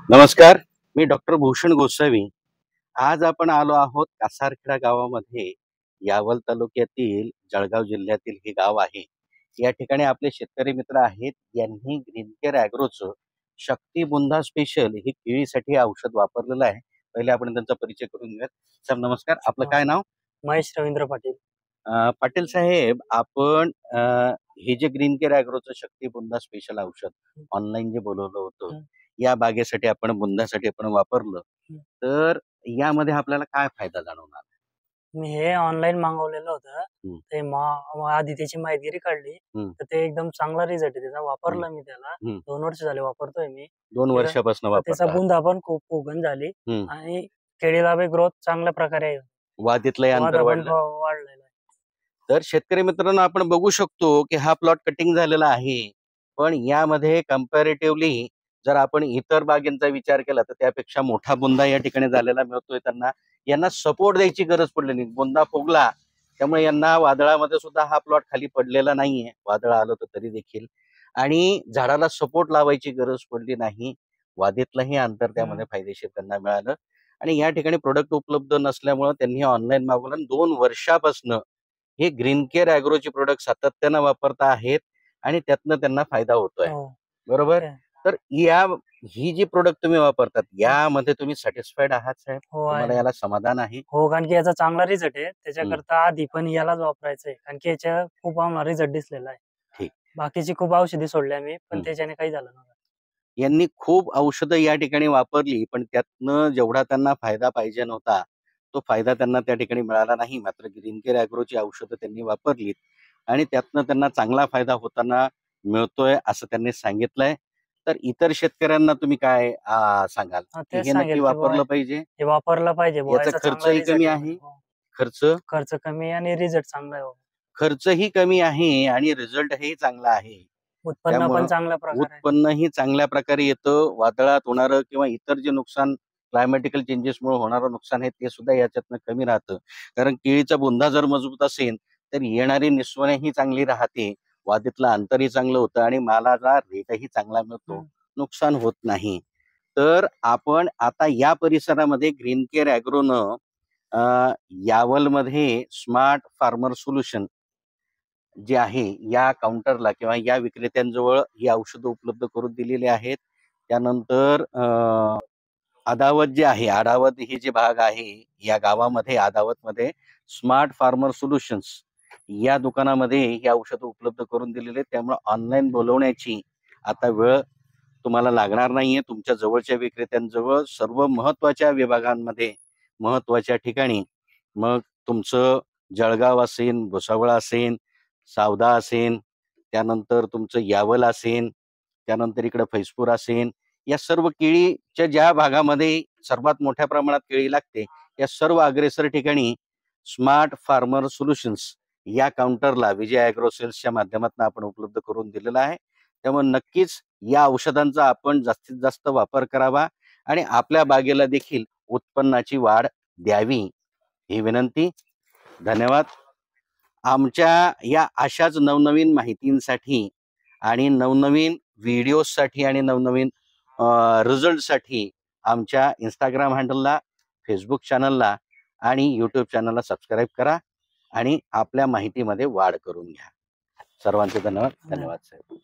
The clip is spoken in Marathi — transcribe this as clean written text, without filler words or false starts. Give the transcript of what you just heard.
नमस्कार, मी डॉक्टर भूषण गोसावी. आज आपण आलो आहोत कासारखेडा गावामध्ये. यावल तालुक्यातील जळगाव जिल्ह्यातील हे गाव आहे. या ठिकाणी आपले शेतकरी मित्र आहेत. यांनी ग्रीन केअर ॲग्रोचं शक्ती बुंदा स्पेशल हे केळीसाठी औषध वापरलेलं आहे. पहिले आपण त्यांचा परिचय करून घेऊयात. सर नमस्कार, आपलं काय नाव? महेश रवींद्र पाटील. पाटील साहेब, आपण हे जे ग्रीन केअर ॲग्रोचं शक्ती बुंदा स्पेशल औषध ऑनलाईन जे बोलवलं होतं, या बागेसाठी आपण बुंदासाठी आपण वापरलं, तर यामध्ये आपल्याला काय फायदा जाणवणार? मी हे ऑनलाईन मागवलेलं होतं. हं. ते आधी त्याची माहिती काढली, तर ते एकदम चांगला रिझल्ट आहे त्याचा. वापरलं मी त्याला. 2 वर्ष झाले वापरतोय मी. 2 वर्षापासून तर त्याचा वापरता. बुंदा पण खूप उगण झाली हं. आणि केळीला बी ग्रोथ चांगल्या प्रकारे आहे. वादीतलंही अंतर वादा पण वाढलं. वाढलेला आहे. तर शेतकरी मित्रांनो, आपण बघू शकतो की हा प्लॉट कटिंग झालेला आहे. पण यामध्ये कंपॅरेटिव्हली जर आपण इतर बागेंचा विचार केला तर त्यापेक्षा मोठा बुंदा या ठिकाणी झालेला मिळतोय त्यांना. यांना सपोर्ट द्यायची गरज पडली नाही. बुंदा फुगला त्यामुळे यांना वादळामध्ये सुद्धा हा प्लॉट खाली पडलेला नाहीये. वादळ आलं तर तरी देखील. आणि झाडाला सपोर्ट लावायची गरज पडली नाही. वादीतलंही अंतर त्यामध्ये फायदेशीर त्यांना मिळालं. आणि या ठिकाणी प्रोडक्ट उपलब्ध नसल्यामुळे त्यांनी ऑनलाईन मागवलं आणि 2 वर्षापासून हे ग्रीन केअर ॲग्रोचे प्रोडक्ट सातत्यानं वापरता आहेत आणि त्यातनं त्यांना फायदा होतोय. बरोबर? तर ही जी प्रोडक्ट तुम्ही वापरतात यामध्ये तुम्ही सॅटिस्फाईड आहात साहेब? तुम्हाला याला समाधान आहे? हो, कारण की याचा चांगला रिझल्ट आहे. त्याच्याकरता आधी पण यालाच वापरायचंय. कारण की याच्या खूप आम्हाला रिझल्ट दिसलेला आहे. ठीक. बाकीची खूप औषधी सोडली आम्ही, पण त्याच्याने काही झालं नव्हतं. यांनी खूप औषधं या ठिकाणी वापरली, पण त्यातनं जेवढा त्यांना फायदा पाहिजे नव्हता, तो फायदा त्यांना त्या ठिकाणी मिळाला नाही. मात्र ग्रीन केअर ॲग्रोची औषधं त्यांनी वापरलीत आणि त्यातनं त्यांना चांगला फायदा होताना मिळतोय असं त्यांनी सांगितलंय. तर इतर शेतकऱ्यांना तुम्ही काय सांगाल? की तेच हे नक्की सांगेल की वापरलं पाहिजे? हे वापरलं पाहिजे. याचा खर्चही कमी आहे. खर्च खर्च कमी आणि रिझल्ट चांगला आहे. खर्चही कमी आहे आणि रिझल्टही चांगला आहे. उत्पन्न पण चांगल्या प्रकारे. उत्पन्नही चांगल्या प्रकारे येतं. वादळात होणारं किंवा इतर जे नुकसान क्लायमॅटिकल चेंजेसमुळे होणारं नुकसान आहे ते सुद्धा याच्यातनं कमी राहतं. कारण केळीचा बुंदा जर मजबूत असेल तर येणारी निस्वनही चांगली राहते. वादीतलं अंतरही चांगलं होतं आणि मालाचा रेटही चांगला मिळतो. नुकसान होत नाही. तर आपण आता या परिसरामध्ये ग्रीन केअर ॲग्रोनं यावलमध्ये स्मार्ट फार्मर सोल्युशन जे आहे या काउंटरला किंवा या विक्रेत्यांजवळ ही औषधं उपलब्ध करून दिलेली आहेत. त्यानंतर आदावत जे आहे, आडावत ही जे भाग आहे या गावामध्ये आदावतमध्ये स्मार्ट फार्मर सोल्युशन्स या दुकानामध्ये ही औषधं उपलब्ध करून दिलेली आहेत. त्यामुळे ऑनलाईन बोलवण्याची आता वेळ तुम्हाला लागणार नाहीये. तुमच्या जवळच्या विक्रेत्यांजवळ सर्व महत्वाच्या विभागांमध्ये, महत्वाच्या ठिकाणी, मग तुमचं जळगाव असेल, भुसावळ असेल, सावदा असेल, त्यानंतर तुमचं यावल असेल, त्यानंतर इकडं फैजपूर असेल, या सर्व केळीच्या ज्या भागामध्ये सर्वात मोठ्या प्रमाणात केळी लागते या सर्व अग्रेसर ठिकाणी स्मार्ट फार्मर सोल्युशन्स या काउंटरला विजय ॲग्रो सेल्सच्या माध्यमातून आपण उपलब्ध करून दिलेला आहे. त्यामुळे नक्कीच या औषधांचा आपण जास्तीत जास्त वापर करावा आणि आपल्या बागेला देखील उत्पन्नाची वाढ द्यावी ही विनंती. धन्यवाद. आमच्या या अशाच नवनवीन माहितींसाठी आणि नवनवीन व्हिडिओजसाठी आणि नवनवीन रिझल्टसाठी आमच्या इंस्टाग्राम हँडलला, फेसबुक चॅनलला आणि यूट्यूब चॅनलला सबस्क्राईब करा आणि आपल्या माहितीमध्ये वाढ करून घ्या. सर्वांचे धन्यवाद. धन्यवाद साहेब.